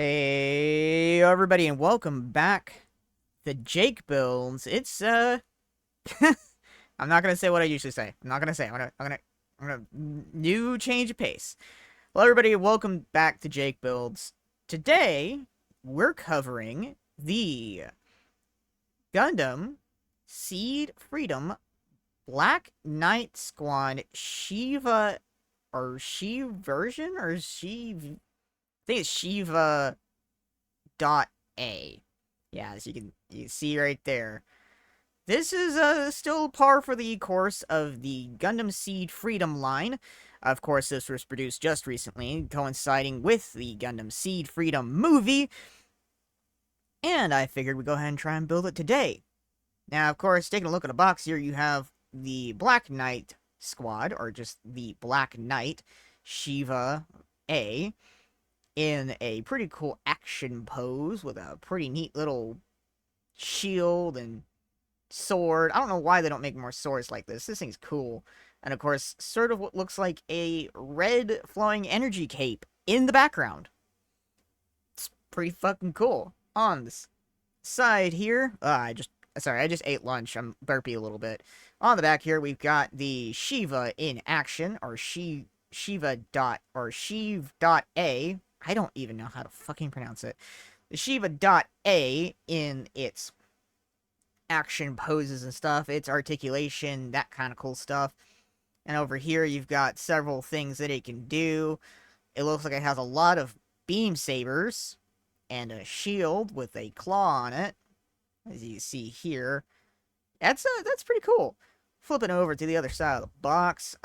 Hey everybody and welcome back to JakeBuilds. It's I'm not gonna say what I usually say. I'm not gonna say. I'm gonna new change of pace. Hello everybody and welcome back to JakeBuilds. Today we're covering the Gundam Seed Freedom Black Knight Squad Shiva or She version or She I think it's Shi-Ve.A. Yeah, as you see right there. This is still par for the course of the Gundam Seed Freedom line. Of course, this was produced just recently, coinciding with the Gundam Seed Freedom movie. And I figured we'd go ahead and try and build it today. Now, of course, taking a look at the box here, you have the Black Knight squad, or just the Black Knight, Shi-Ve-A, in a pretty cool action pose with a pretty neat little shield and sword. I don't know why they don't make more swords like this. This thing's cool. And of course, sort of what looks like a red flowing energy cape in the background. It's pretty fucking cool. On this side here, I just ate lunch. I'm burpy a little bit. On the back here, we've got the Shi-Ve in action, or Shi-Ve.A. I don't even know how to fucking pronounce it. The Shi-Ve.A in its action poses and stuff, its articulation, that kind of cool stuff. And over here, you've got several things that it can do. It looks like it has a lot of beam sabers and a shield with a claw on it, as you see here. That's pretty cool. Flipping over to the other side of the box,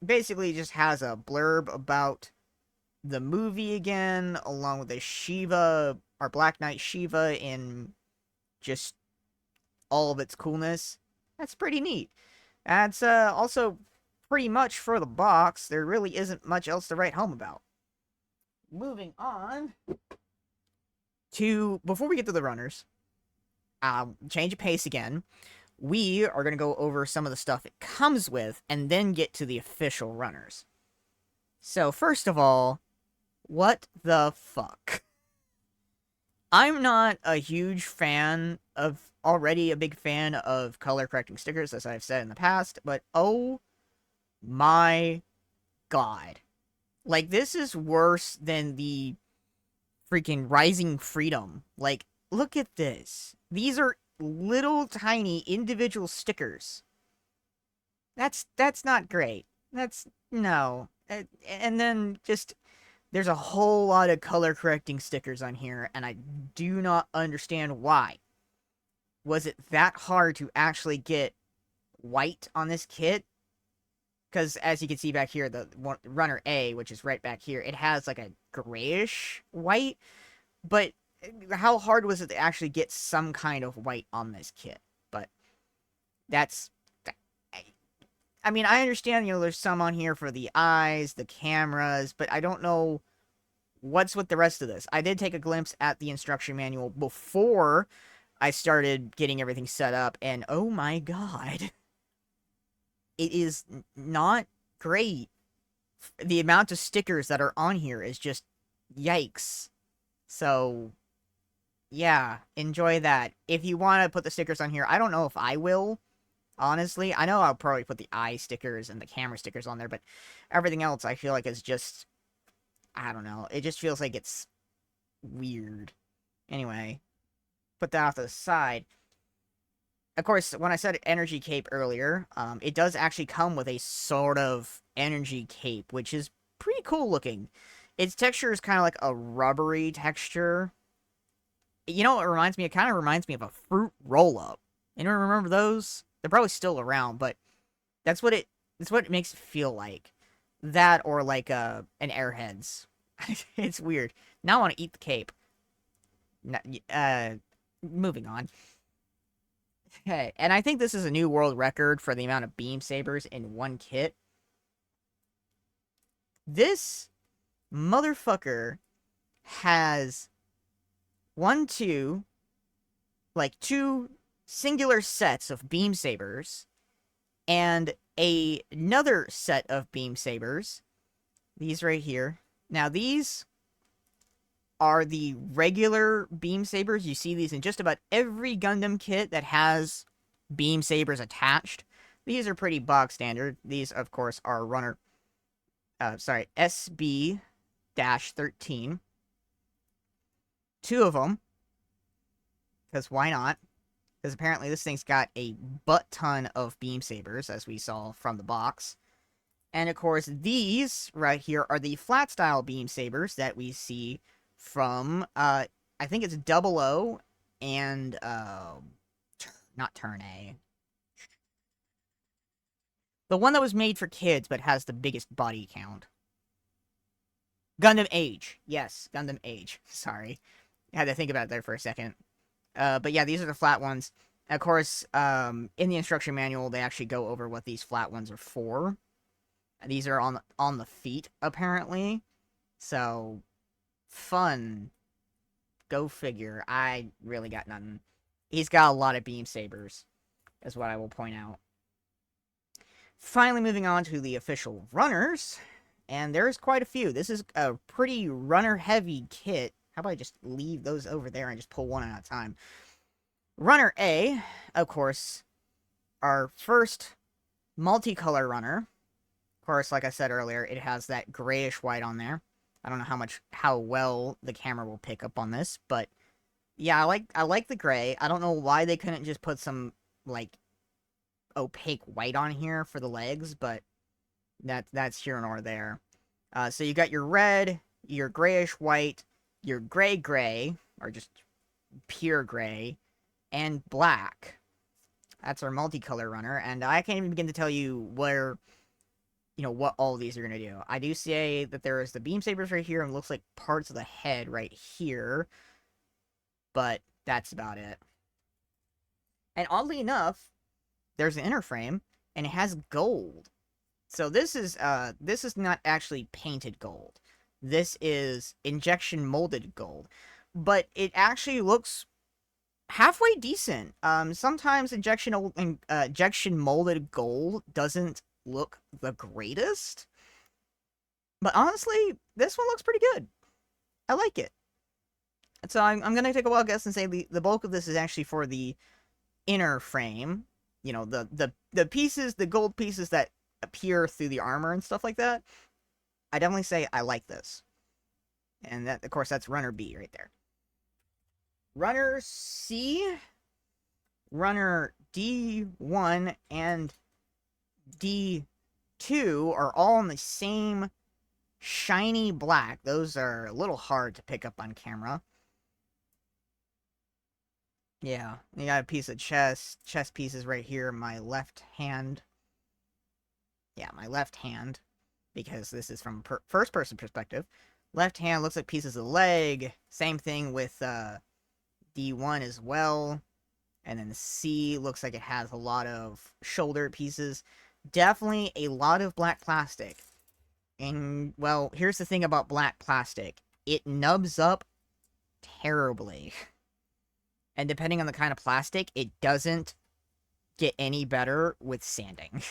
basically just has a blurb about the movie again, along with the Shi-Ve, our Black Knight Shi-Ve in just all of its coolness. That's pretty neat. That's also pretty much for the box. There really isn't much else to write home about. Moving on to, before we get to the runners, change of pace again. We are going to go over some of the stuff it comes with, and then get to the official runners. So, first of all, what the fuck? I'm not a huge fan of, already a big fan of color correcting stickers, as I've said in the past, but oh my god. Like, this is worse than the freaking Rising Freedom. Like, look at this. These are little tiny individual stickers. That's not great. No. And then just, there's a whole lot of color correcting stickers on here, and I do not understand why. Was it that hard to actually get white on this kit? Because as you can see back here, the runner A, which is right back here, it has like a grayish white, but how hard was it to actually get some kind of white on this kit? But that's, I mean, I understand, there's some on here for the eyes, the cameras, but I don't know what's with the rest of this. I did take a glimpse at the instruction manual before I started getting everything set up, and oh my god. It is not great. The amount of stickers that are on here is just yikes. So, yeah, enjoy that. If you want to put the stickers on here, I don't know if I will, honestly. I know I'll probably put the eye stickers and the camera stickers on there, but everything else I feel like is just, I don't know. It just feels like it's weird. Anyway, put that off to the side. Of course, when I said energy cape earlier, it does actually come with a sort of energy cape, which is pretty cool looking. Its texture is kind of like a rubbery texture. You know what it reminds me? It kind of reminds me of a fruit roll-up. Anyone remember those? They're probably still around, but that's what it makes it feel like. That or like an Airheads. It's weird. Now I want to eat the cape. Moving on. Okay, and I think this is a new world record for the amount of beam sabers in one kit. This motherfucker has two singular sets of beam sabers and another set of beam sabers. These right here. Now these are the regular beam sabers. You see these in just about every Gundam kit that has beam sabers attached. These are pretty bog standard. These, of course, are runner, SB-13. Two of them, because why not? Because apparently this thing's got a butt ton of beam sabers, as we saw from the box. And of course, these right here are the flat style beam sabers that we see from, I think it's Double O and, not Turn A. The one that was made for kids but has the biggest body count. Gundam Age. Yes, Gundam Age. Sorry. I had to think about it there for a second. But yeah, these are the flat ones. Of course, in the instruction manual, they actually go over what these flat ones are for. These are on the feet, apparently. So, fun. Go figure. I really got nothing. He's got a lot of beam sabers, is what I will point out. Finally, moving on to the official runners. And there's quite a few. This is a pretty runner-heavy kit. How about I just leave those over there and just pull one at a time? Runner A, of course, our first multicolor runner. Of course, like I said earlier, it has that grayish white on there. I don't know how well the camera will pick up on this, but yeah, I like the gray. I don't know why they couldn't just put some like opaque white on here for the legs, but that's here nor there. So you got your red, your grayish white, your gray, or just pure gray, and black. That's our multicolor runner, and I can't even begin to tell you what all these are going to do. I do say that there is the beam sabers right here, and it looks like parts of the head right here, but that's about it. And oddly enough, there's an inner frame, and it has gold. So this is not actually painted gold. This is injection molded gold, but it actually looks halfway decent. Sometimes injection molded gold doesn't look the greatest, but honestly, this one looks pretty good. I like it. So I'm gonna take a wild guess and say the bulk of this is actually for the inner frame. You know, the pieces, the gold pieces that appear through the armor and stuff like that. I definitely say I like this. And that, of course, that's runner B right there. Runner C, runner D1, and D2 are all in the same shiny black. Those are a little hard to pick up on camera. Yeah, you got a piece of chest pieces right here in my left hand. Yeah, my left hand, because this is from first-person perspective. Left hand looks like pieces of leg. Same thing with D1 as well. And then C looks like it has a lot of shoulder pieces. Definitely a lot of black plastic. And, well, here's the thing about black plastic. It nubs up terribly. And depending on the kind of plastic, it doesn't get any better with sanding.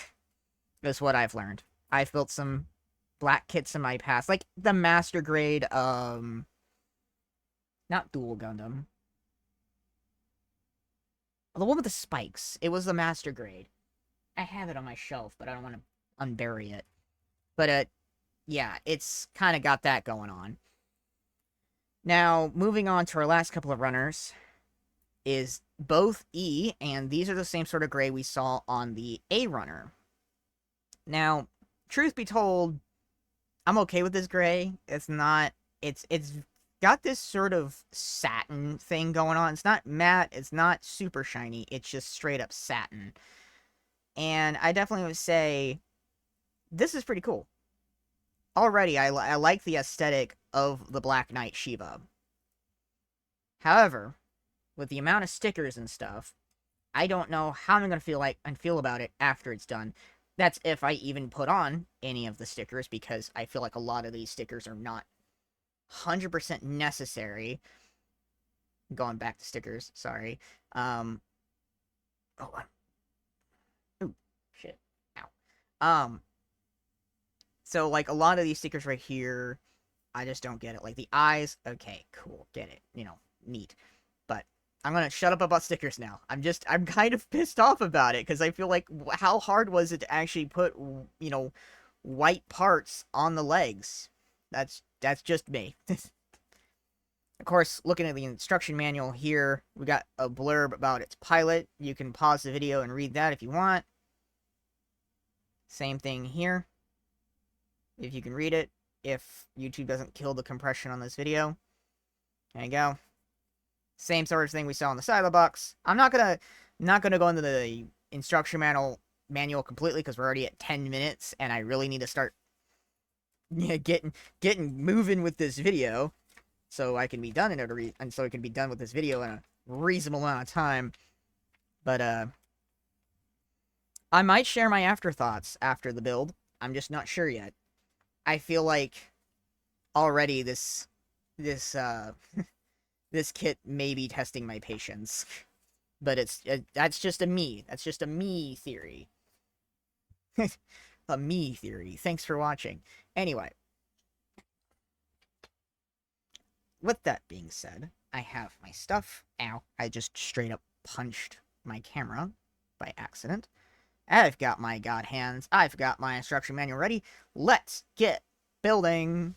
That's what I've learned. I've built some black kits in my past. Like the master grade, not Dual Gundam. The one with the spikes. It was the master grade. I have it on my shelf, but I don't want to unbury it. But, yeah, it's kind of got that going on. Now, moving on to our last couple of runners is both E, and these are the same sort of gray we saw on the A runner. Now, truth be told, I'm okay with this gray. It's not, it's got this sort of satin thing going on. It's not matte, it's not super shiny, it's just straight up satin. And I definitely would say, this is pretty cool. Already, I like the aesthetic of the Black Knight Shi-Ve-A. However, with the amount of stickers and stuff, I don't know how I'm going to feel about it after it's done. That's if I even put on any of the stickers, because I feel like a lot of these stickers are not 100% necessary. Going back to stickers, sorry. Oh, ooh, shit. Ow. So, like, a lot of these stickers right here, I just don't get it. Like, the eyes, okay, cool, get it. You know, neat. But I'm gonna shut up about stickers now. I'm kind of pissed off about it, because I feel like, how hard was it to actually put, you know, white parts on the legs? That's just me. Of course, looking at the instruction manual here, we got a blurb about its pilot. You can pause the video and read that if you want. Same thing here, if you can read it, if YouTube doesn't kill the compression on this video. There you go. Same sort of thing we saw on the side of the box. I'm not gonna go into the instruction manual completely, because we're already at 10 minutes, and I really need to start getting moving with this video, so I can be done with this video in a reasonable amount of time. But I might share my afterthoughts after the build. I'm just not sure yet. I feel like already this this kit may be testing my patience. But that's just a me theory. A me theory. Thanks for watching. Anyway, with that being said, I have my stuff. Ow, I just straight up punched my camera by accident. I've got my god hands. I've got my instruction manual ready. Let's get building.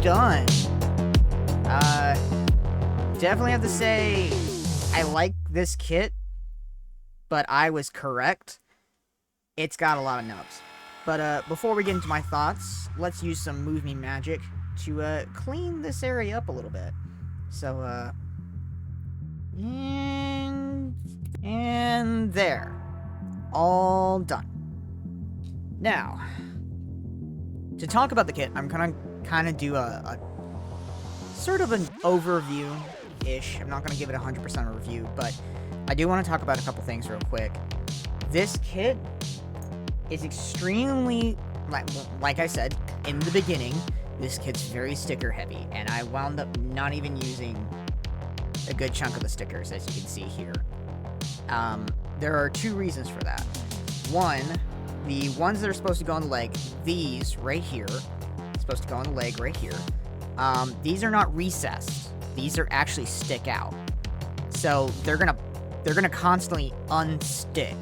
done. Definitely have to say, I like this kit, but I was correct. It's got a lot of nubs. But before we get into my thoughts, let's use some Move Me magic to clean this area up a little bit. So, and there. All done. Now, to talk about the kit, I'm gonna kind of do a sort of an overview-ish. I'm not gonna give it 100% a review, but I do want to talk about a couple things real quick. This kit is extremely, like I said in the beginning, this kit's very sticker heavy, and I wound up not even using a good chunk of the stickers, as you can see here. There are two reasons for that. One, the ones that are supposed to go on the leg, these right here, supposed to go on the leg right here, these are not recessed. These are actually stick out. So they're gonna constantly unstick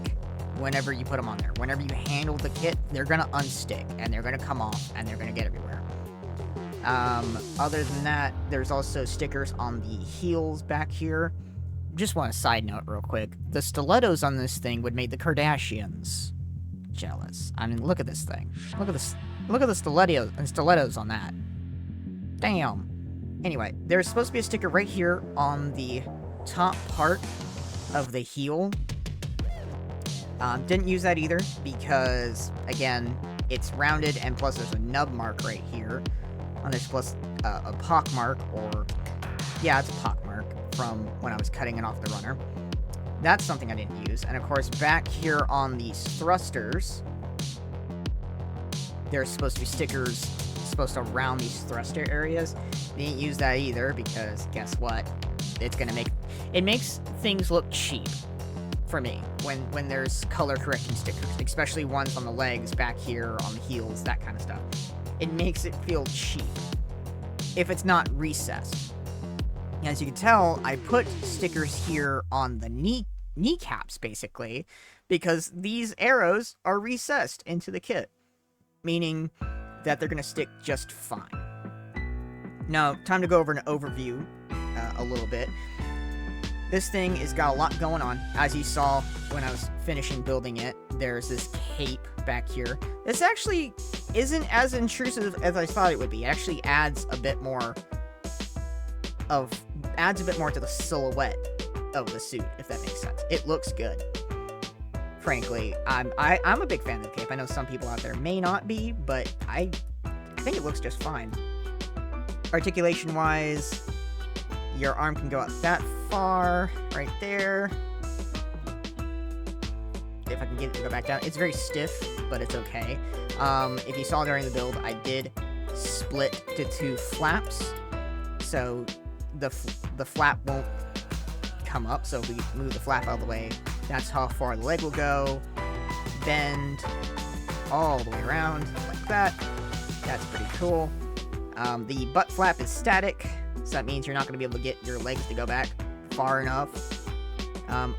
whenever you put them on there. Whenever you handle the kit, they're gonna unstick, and they're gonna come off, and they're gonna get everywhere. Other than that, there's also stickers on the heels back here. Just want a side note real quick. The stilettos on this thing would make the Kardashians jealous. I mean, look at this thing. Look at this. Look at the stilettos on that. Damn. Anyway, there's supposed to be a sticker right here on the top part of the heel. Didn't use that either because, again, it's rounded, and plus there's a nub mark right here on this, plus a pock mark, or yeah, it's a pock mark from when I was cutting it off the runner. That's something I didn't use. And of course, back here on these thrusters, there's supposed to be stickers supposed to round these thruster areas. Didn't use that either because guess what? It makes things look cheap for me when there's color correcting stickers, especially ones on the legs, back here, on the heels, that kind of stuff. It makes it feel cheap if it's not recessed. As you can tell, I put stickers here on the kneecaps, basically, because these arrows are recessed into the kit, meaning that they're going to stick just fine. Now, time to go over an overview a little bit. This thing has got a lot going on. As you saw when I was finishing building it, there's this cape back here. This actually isn't as intrusive as I thought it would be. It actually adds a bit more to the silhouette of the suit, if that makes sense. It looks good. Frankly, I'm a big fan of the cape. I know some people out there may not be, but I think it looks just fine. Articulation-wise, your arm can go out that far, right there. If I can get it to go back down. It's very stiff, but it's okay. If you saw during the build, I did split to 2 flaps, so the flap won't come up. So if we move the flap out of the way, that's how far the leg will go. Bend all the way around like that. That's pretty cool. The butt flap is static, so that means you're not going to be able to get your legs to go back far enough.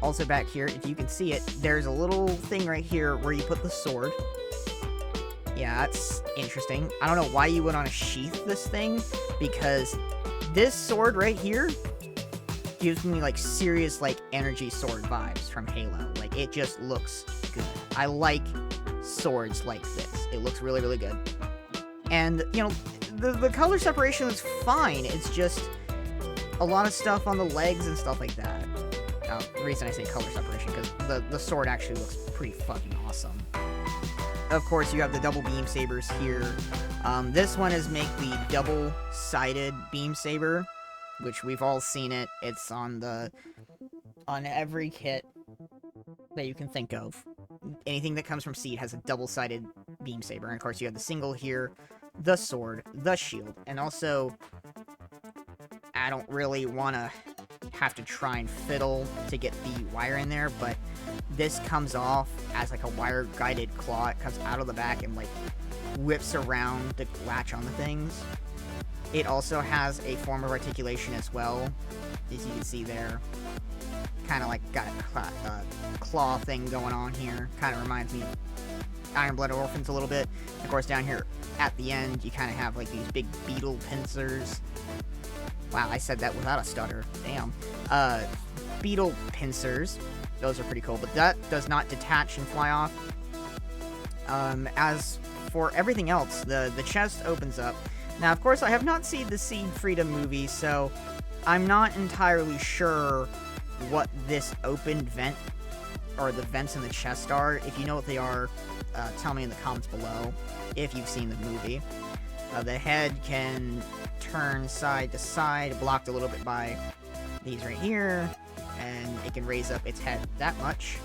Also back here, if you can see it, there's a little thing right here where you put the sword. Yeah, that's interesting. I don't know why you would want to sheath this thing, because this sword right here gives me, like, serious, like, energy sword vibes from Halo. Like, it just looks good. I like swords like this. It looks really, really good. And, you know, the color separation is fine. It's just a lot of stuff on the legs and stuff like that. The reason I say color separation, because the sword actually looks pretty fucking awesome. Of course, you have the double beam sabers here. This one is make the double-sided beam saber, which we've all seen it. It's on every kit that you can think of. Anything that comes from Seed has a double-sided beam saber. And of course, you have the single here, the sword, the shield, and also, I don't really want to have to try and fiddle to get the wire in there, but this comes off as like a wire-guided claw. It comes out of the back and like whips around the latch on the things. It also has a form of articulation as well, as you can see there. Kind of like got a claw thing going on here. Kind of reminds me of Iron-Blooded Orphans a little bit. Of course, down here at the end, you kind of have like these big beetle pincers. Wow, I said that without a stutter. Damn. Beetle pincers. Those are pretty cool, but that does not detach and fly off. As for everything else, the chest opens up. Now, of course, I have not seen the Seed Freedom movie, so I'm not entirely sure what this open vent, or the vents in the chest are. If you know what they are, tell me in the comments below if you've seen the movie. The head can turn side to side, blocked a little bit by these right here, and it can raise up its head that much.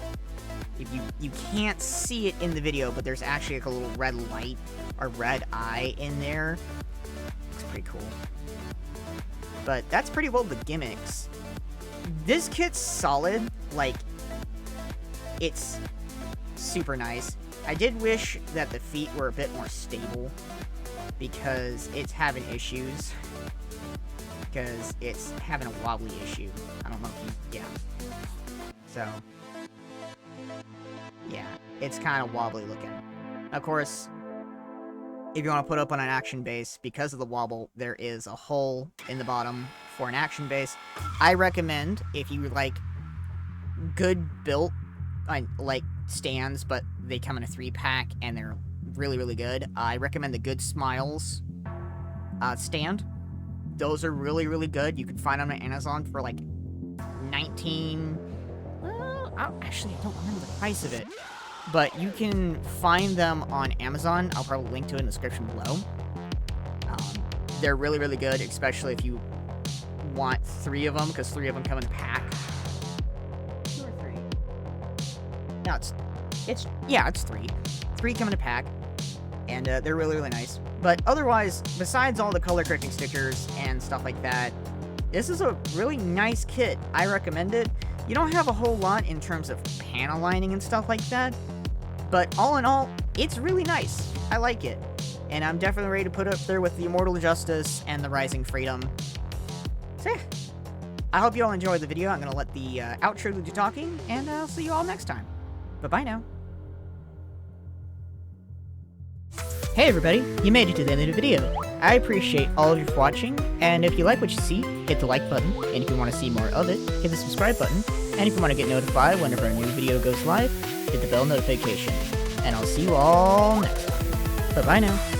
If you can't see it in the video, but there's actually like a little red light or red eye in there. Looks pretty cool. But that's pretty well the gimmicks. This kit's solid. Like, it's super nice. I did wish that the feet were a bit more stable, because it's having issues. Because it's having a wobbly issue. I don't know if you... Yeah. So... yeah, it's kind of wobbly looking. Of course, if you want to put up on an action base, because of the wobble, there is a hole in the bottom for an action base. I recommend, if you like good built, like stands, but they come in a 3-pack and they're really, really good, I recommend the Good Smiles stand. Those are really, really good. You can find them on Amazon for like 19... actually, I don't remember the price of it. But you can find them on Amazon. I'll probably link to it in the description below. They're really, really good, especially if you want 3 of them, because 3 of them come in a pack. 2 or 3? No, it's 3. 3 come in a pack, and they're really, really nice. But otherwise, besides all the color correcting stickers and stuff like that, this is a really nice kit. I recommend it. You don't have a whole lot in terms of panel lining and stuff like that, but all in all, it's really nice. I like it, and I'm definitely ready to put it up there with the Immortal Justice and the Rising Freedom. So yeah, I hope you all enjoyed the video. I'm going to let the outro do the talking, and I'll see you all next time. Bye-bye now. Hey everybody, you made it to the end of the video. I appreciate all of you for watching, and if you like what you see, hit the like button, and if you want to see more of it, hit the subscribe button, and if you want to get notified whenever a new video goes live, hit the bell notification. And I'll see you all next time. Bye-bye now.